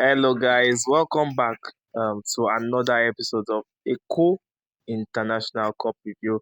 Hello, guys. Welcome back to another episode of Eco International Cup Review.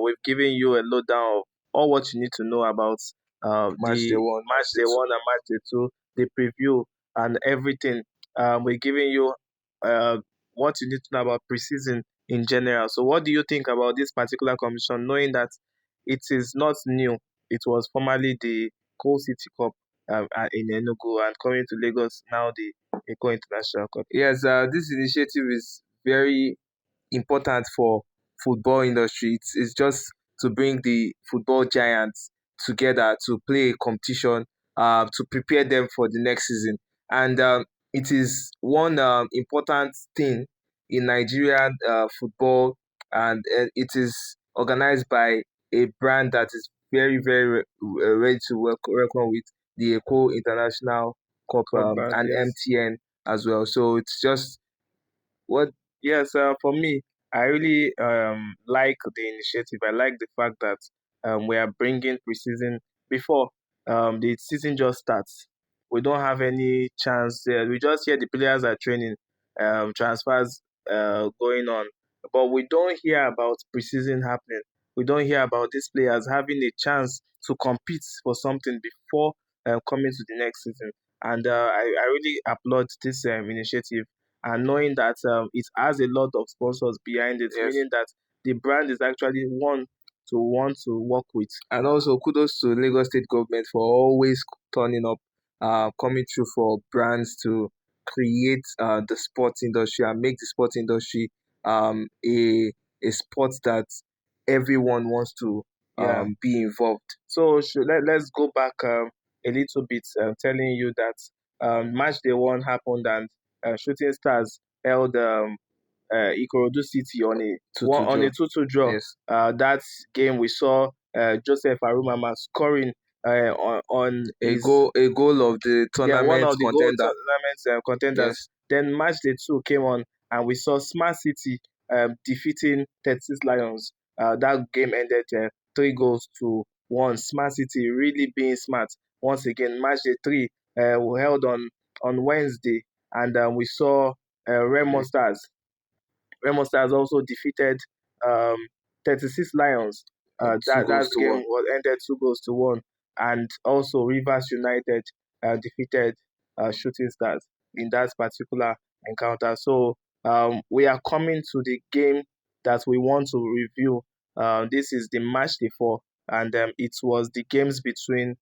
We've given you a lowdown of all what you need to know about Match day the one, match day one and match day two, the preview, and everything. We're giving you uh, what you need to know about preseason in general. So, what do you think about this particular competition, knowing that it is not new? It was formerly the Coal City Cup in Enugu and coming to Lagos now the Eco International Cup. Yes, this initiative is very important for football industry. It's just to bring the football giants together to play a competition, to prepare them for the next season. And it is one important thing in Nigerian football, and it is organized by a brand that is very ready to welcome with the Eco International Cup Cup brand, and yes. MTN as well. So it's just what. Yes, for me, I really like the initiative. I like the fact that we are bringing preseason before the season just starts. We don't have any chance there. We just hear the players are training, transfers going on, but we don't hear about preseason happening. We don't hear about these players having a chance to compete for something before coming to the next season. And I really applaud this initiative and knowing that it has a lot of sponsors behind it, Yes. meaning that the brand is actually one to want to work with. And also kudos to Lagos State government for always turning up, coming through for brands to create the sports industry and make the sports industry a sport that everyone wants to Yeah. be involved. So let's go back a little bit, telling you that match day one happened and Shooting Stars held Ikorodu City on a 2-2 on draw. a 2-2 draw. Yes. That game we saw Joseph Arumama scoring on A his goal of the one tournament of the goal contender. tournament contenders. Yes. Then match day two came on, and we saw Smart City defeating 36 Lions. That game ended 3 goals to 1. Smart City really being smart once again. Match day three we held on Wednesday, and we saw Remo Stars. Remo Stars also defeated um, 36 Lions. Two That goals to game one. was ended 2 goals to 1, and also Rivers United defeated Shooting Stars in that particular encounter. So we are coming to the game that we want to review. This is the match day 4, and it was the games between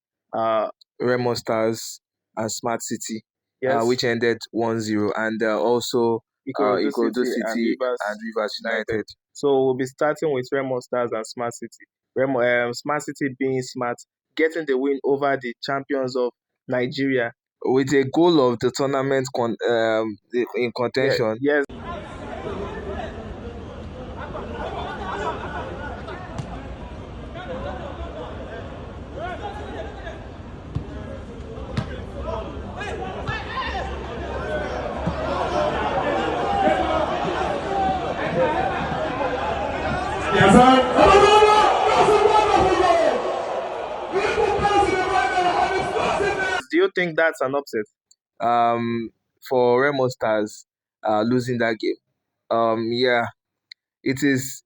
Remo Stars and Smart City, yes, which ended 1-0, and also Ikorodu Ikorodu City and City Rivers and Rivers United. United. So we'll be starting with Remo Stars and Smart City. Smart City being smart, getting the win over the champions of Nigeria. With a goal of the tournament in contention. Yes. Do you think that's an upset? For Remo Stars losing that game. Yeah, it is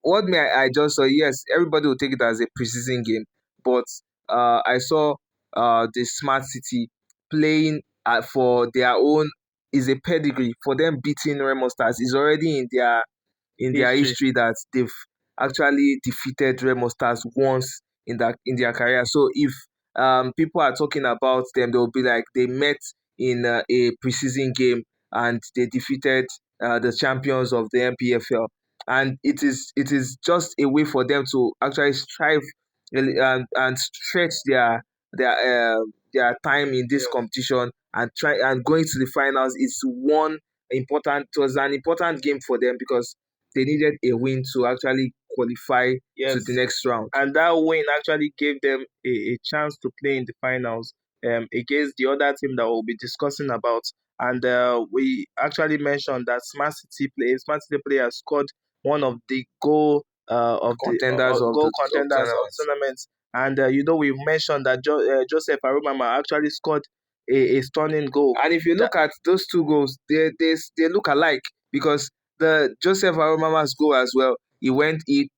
what me I just saw. Yes, everybody will take it as a preseason game, but I saw the Smart City playing for their own is a pedigree for them beating Remo Stars is already in their history that they've actually defeated Remo Stars once in their career. So if people are talking about them, they'll be like they met in a preseason game and they defeated the champions of the MPFL, and it is just a way for them to actually strive really, and stretch their time in this competition and try and going to the finals is one important. It was an important game for them because they needed a win to actually qualify to the next round. And that win actually gave them a chance to play in the finals against the other team that we'll be discussing about. And we actually mentioned that Smart City players scored one of the Contenders of goal the contenders of tournament. tournaments. And we've mentioned that Joseph Arumama actually scored a stunning goal. And if you That look at those two goals, they look alike because the Joseph Aromama's goal as well. He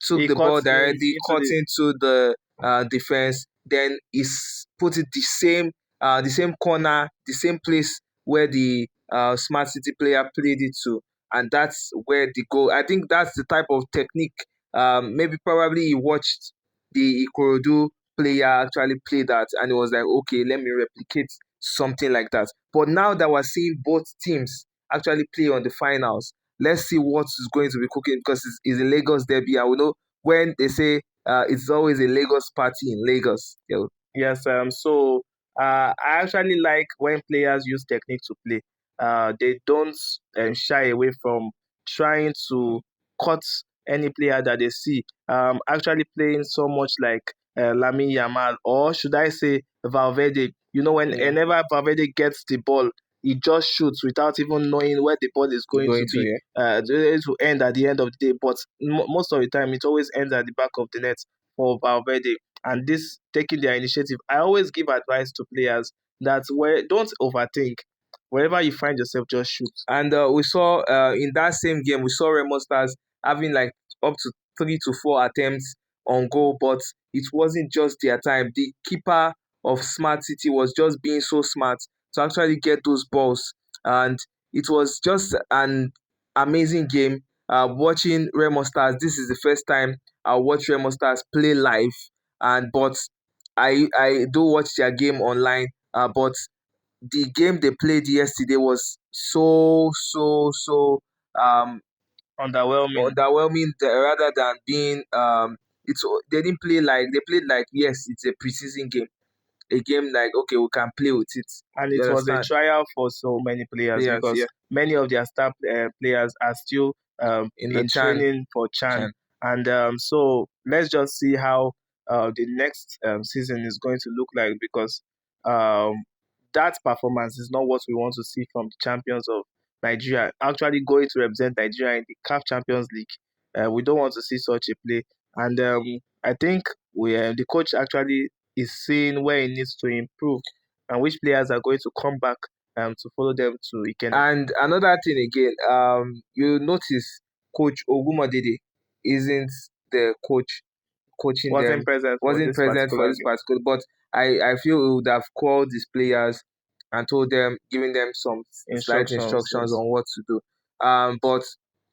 took he the caught ball directly, into cut the into the defense, then put it the same corner, the same place where the Smart City player played it to, and that's where the goal. I think that's the type of technique. Maybe probably he watched the Ikorodu player actually play that, and it was like, okay, let me replicate something like that. But now that we're seeing both teams actually play on the finals, let's see what is going to be cooking because it's a Lagos derby. And we know when they say it's always a Lagos party in Lagos. Yeah. Yes, so I actually like when players use technique to play. They don't shy away from trying to cut any player that they see. Actually playing so much like Lamine Yamal, or should I say Valverde. You know, Yeah. whenever Valverde gets the ball, he just shoots without even knowing where the ball is going to Going to, be. yeah. To end at the end of the day, but most of the time it always ends at the back of the net for Valverde and this taking their initiative. I always give advice to players that where don't overthink. Wherever you find yourself, just shoot. And we saw in that same game, we saw Remo Stars having like up to 3 to 4 attempts on goal, but it wasn't just their time. The keeper of Smart City was just being so smart to actually get those balls, and it was just an amazing game. Watching Remo Stars, this is the first time I watch Remo Stars play live, and but I do watch their game online, but the game they played yesterday was so Underwhelming. underwhelming rather than being it's they didn't play like they played like yes it's a preseason game, a game like okay we can play with it. And it You was a understand? trial for so many players Players, because yeah, many of their star players are still in the in Chan training for Chan. Chan. And so let's just see how the next season is going to look like because um, that performance is not what we want to see from the champions of Nigeria. Actually, going to represent Nigeria in the CAF Champions League, we don't want to see such a play. And I think the coach actually is seeing where he needs to improve and which players are going to come back to follow them to Ikene. And another thing again, you notice Coach Ogumodede isn't the coach coaching Wasn't them, present for wasn't this present for particular this game. particular. But I feel he would have called his players and told them, giving them some slight Instructions, instructions yes. on what to do. But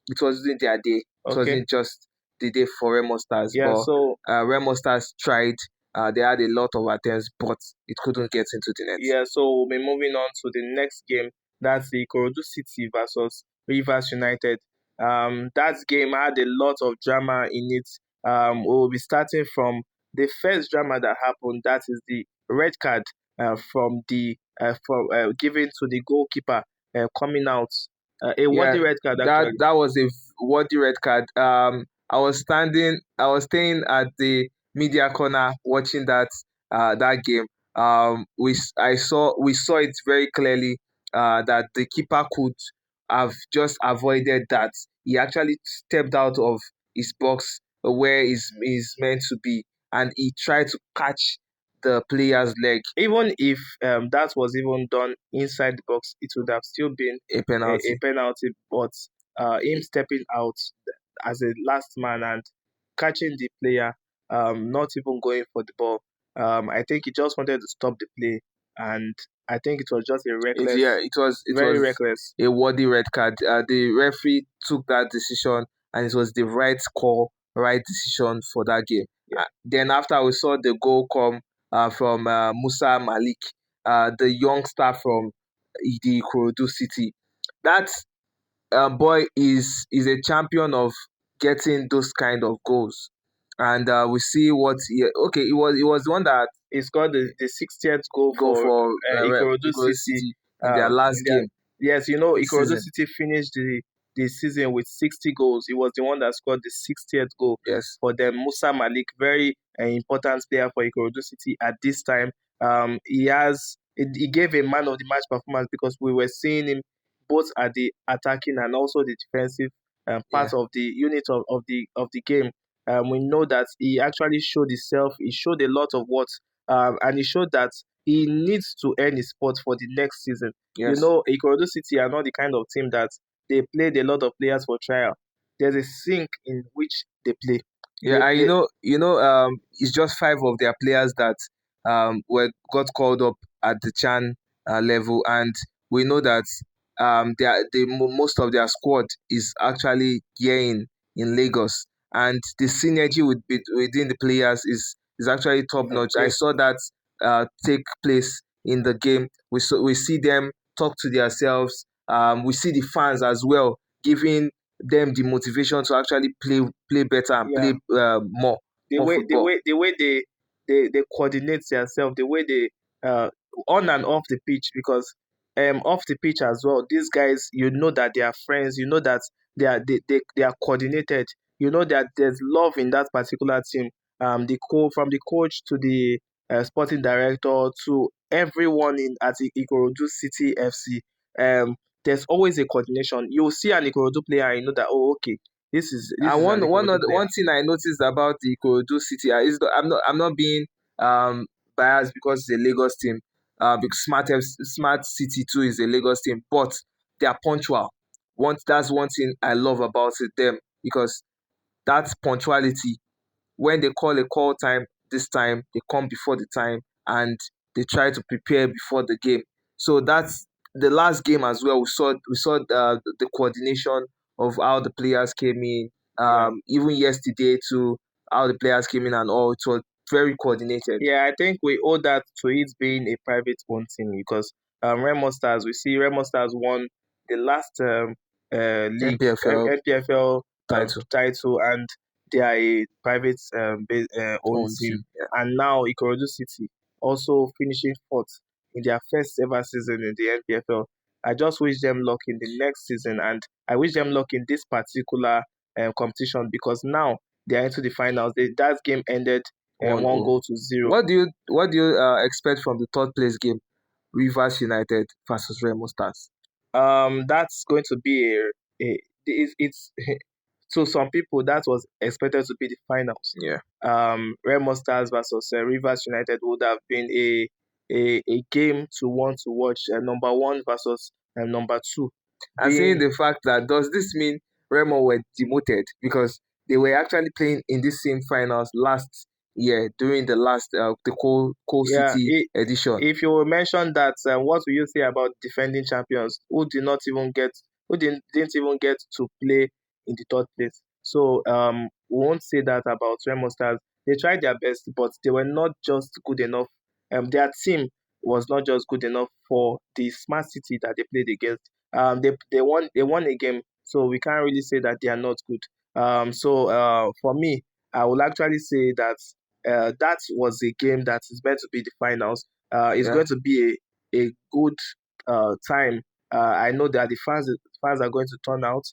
it wasn't their day. It Okay. wasn't just the day for Remo Stars. Yeah, But so Remo Stars tried. They had a lot of attempts, but it couldn't get into the net. we'll be moving on to the next game. That's the Ikorodu City versus Rivers United. That game had a lot of drama in it. We'll be starting from the first drama that happened. That is the red card from the from given to the goalkeeper coming out. A Yeah, worthy red card that actually. that was a worthy red card. I was staying at the media corner watching that game. We saw it very clearly that the keeper could have just avoided that. He actually stepped out of his box where he's meant to be, and he tried to catch the player's leg. Even if that was even done inside the box, it would have still been A a penalty. penalty. But him stepping out as a last man and catching the player, not even going for the ball, I think he just wanted to stop the play, and I think it was just a Yeah, reckless, it very was reckless. a worthy red card. The referee took that decision, and it was the right call, right decision for that game. Yeah. Then after we saw the goal come from Musa Malik, the youngster from the Ikorodu City. That boy is a champion of getting those kind of goals, and we see what okay, it was the one that He scored the 60th goal go for for Ikorodu Ikorodu City. City in their last In their, game yes, you know, this Ikorodu season. City finished the season with 60 goals. He was the one that scored the 60th goal Yes. for them. Musa Malik, very important player for Ikorodu City at this time. He gave a man of the match performance because we were seeing him both at the attacking and also the defensive Yeah. part of the unit of the game. We know that he actually showed himself. He showed a lot of what and he showed that he needs to earn his spot for the next season. You Yes. know, Ikorodu City are not the kind of team that they played a lot of players for trial. There's a sync in which they play. Yeah, and They it's just five of their players that were got called up at the Chan level, and we know that most of their squad is actually here in Lagos, and the synergy within the players is actually top notch. I they saw that take place in the game. We see them talk to themselves. We see the fans as well giving them the motivation to actually play better and yeah play the more way the football. way the way they coordinate themselves, the way they uh on and off the pitch, because off the pitch as well, these guys, you know that they are friends, you know that they are coordinated, you know that there's love in that particular team. From the coach to the sporting director to everyone in at Ikorodu City FC. There's always a coordination. You'll see an Ikorodu player and you know that, oh, okay, this And is an Ikorodu player. one thing I noticed about the Ikorodu City is that I'm not being um biased because it's a Lagos team. Because Smart City too is a Lagos team, but they are punctual. That's one thing I love about them because that punctuality. When they call a call time this time, they come before the time and they try to prepare before the game. So that's the last game as well. We saw the coordination of how the players came in. Yeah. Even yesterday to how the players came in and all. It was very coordinated. Yeah, I think we owe that to it being a private owned team, because Remo Stars, we see Remo Stars won the last league NPFL NPFL title title, and they are a private owned own team. team. Yeah. And now Ikorodu City also finishing fourth in their first ever season in the NPFL. I just wish them luck in the next season, and I wish them luck in this particular competition, because now they are into the finals. That game ended One one goal. goal to zero. What do you expect from the third place game? Rivers United versus Remo Stars. That's going to be it's so some people that was expected to be the finals. Yeah. Remo Stars versus Rivers United would have been a game to want to watch. Number one versus number two, And seeing being the fact that does this mean Remo were demoted because they were actually playing in this same finals last year during the last the Coal yeah. City edition. If you mention that, what will you say about defending champions who did not even get who didn't even get to play in the third place? So we won't say that about Remo Stars. They tried their best, but they were not just good enough. Their team was not just good enough for the Smart City that they played against. They won a game, so we can't really say that they are not good. So for me, I would actually say that that was a game that is meant to be the finals. It's Yeah. going to be a good time. I know that the fans are going to turn out.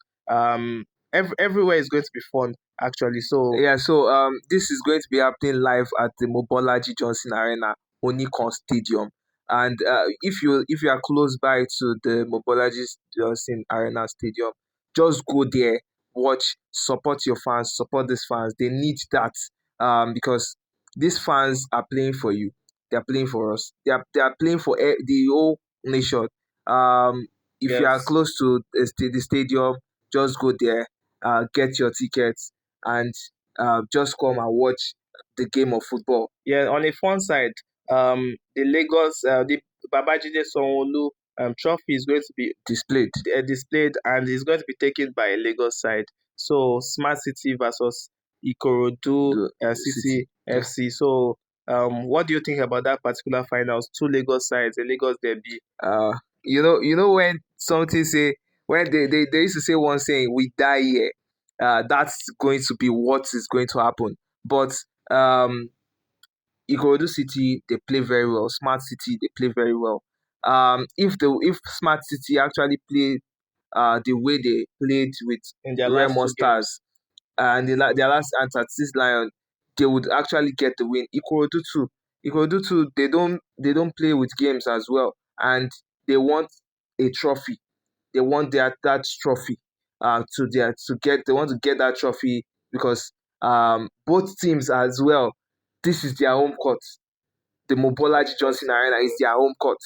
Everywhere is going to be fun actually. So Yeah, so this is going to be happening live at the Mobolaji Johnson Arena, Onikon Stadium. And if you are close by to the Mobolaji Johnson Arena Stadium, just go there, watch, support your fans, support these fans. They need that because these fans are playing for you. They are playing for us. They are playing for the whole nation. If you are yes, close to the stadium, just go there, get your tickets and just come and watch the game of football yeah. On a fun side, the Babajide Sanwo-Olu trophy is going to be displayed. displayed, and is going to be taken by a Lagos side. So Smart City versus Ikorodu The city. City Yeah. FC. So what do you think about that particular finals? Two Lagos sides, a Lagos derby. When something say when they used to say one saying we die here, that's going to be what is going to happen. But um Ikorodu City they play very well. Smart City they play very well. If Smart City actually play the way they played with In their last Remo two games. Stars and their last Antarctic Lion, they would actually get the win. Ikorodu too, they don't play with games as well, and they want a trophy. They want that trophy. They want to get that trophy because both teams as well. This is their home court. the Mobolaji Johnson Arena is their home court.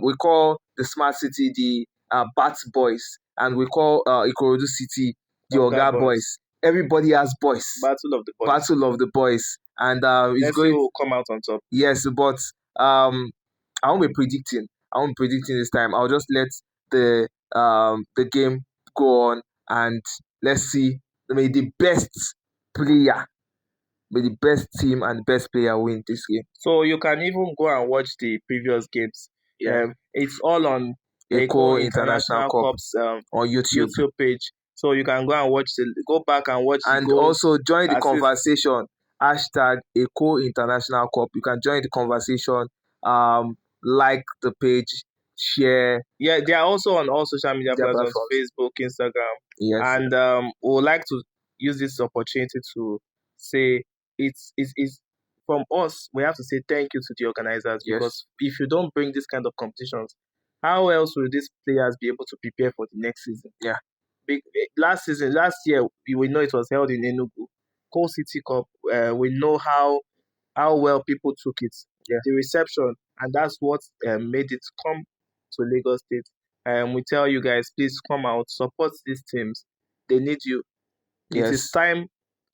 We call the Smart City the Bat Boys, and we call Ikorodu City the Oga Oga Boys. Boys. Everybody has boys. Battle of the boys. Battle of the boys, and it's Let's see going. who will come out on top. Yes, but I won't be predicting. I won't be predicting this time. I'll just let the game go on, and let's see. May the best player, may the best team and the best player win this game. So you can even go and watch the previous games. Yeah. It's all on Eco Eco International International Cup Cup's on YouTube. YouTube page. So you can go and watch go back and watch the And goals. also join the assist. conversation. Hashtag Eco International Cup. You can join the conversation. Like the page, share. Yeah, they are also on all social media platforms, platforms. Facebook, Instagram. Yes. And we would like to use this opportunity to say it's from us. We have to say thank you to the organizers, Yes. because if you don't bring this kind of competitions, how else will these players be able to prepare for the next season? Yeah. Last year, we know it was held in Enugu, Coal City Cup. We know how well people took it, Yeah. the reception, and that's what made it come to Lagos State. We tell you guys, please come out, support these teams. They need you. Yes. It is time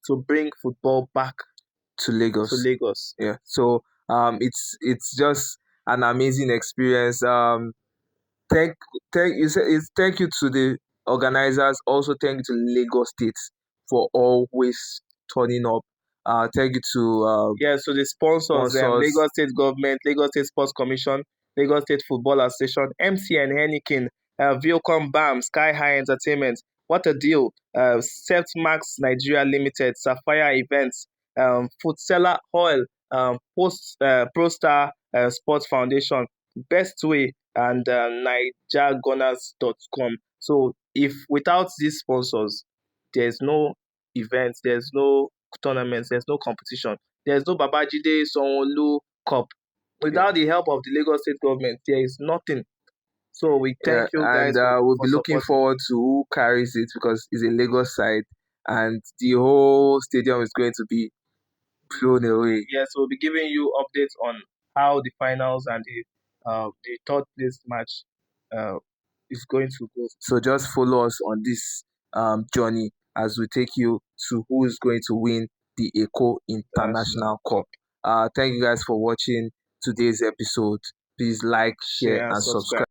to bring football back to Lagos. Yeah. So it's just an amazing experience. Thank you to the organizers. Also thank you to Lagos State for always turning up. Thank you to so the sponsors, Lagos State Government, Lagos State Sports Commission, Lagos State Football Association, MCN Heineken, Viocom BAM, Sky High Entertainment. What a deal! Max Nigeria Limited, Sapphire Events, Foodseller Oil, ProStar Sports Foundation, Best Way, and NigerGunners.com. So if without these sponsors, there's no events, there's no tournaments, there's no competition, there's no Babajide Sanwo-Olu Cup. Without the help of the Lagos State government, there is nothing. So we thank you guys. And we'll be looking forward to who carries it, because it's a Lagos side, and the whole stadium is going to be blown away. Yes, we'll be giving you updates on how the finals and the third place match is going to go. So just follow us on this journey as we take you to who is going to win the Eco International Cup. Thank you guys for watching today's episode. Please like, share, and subscribe.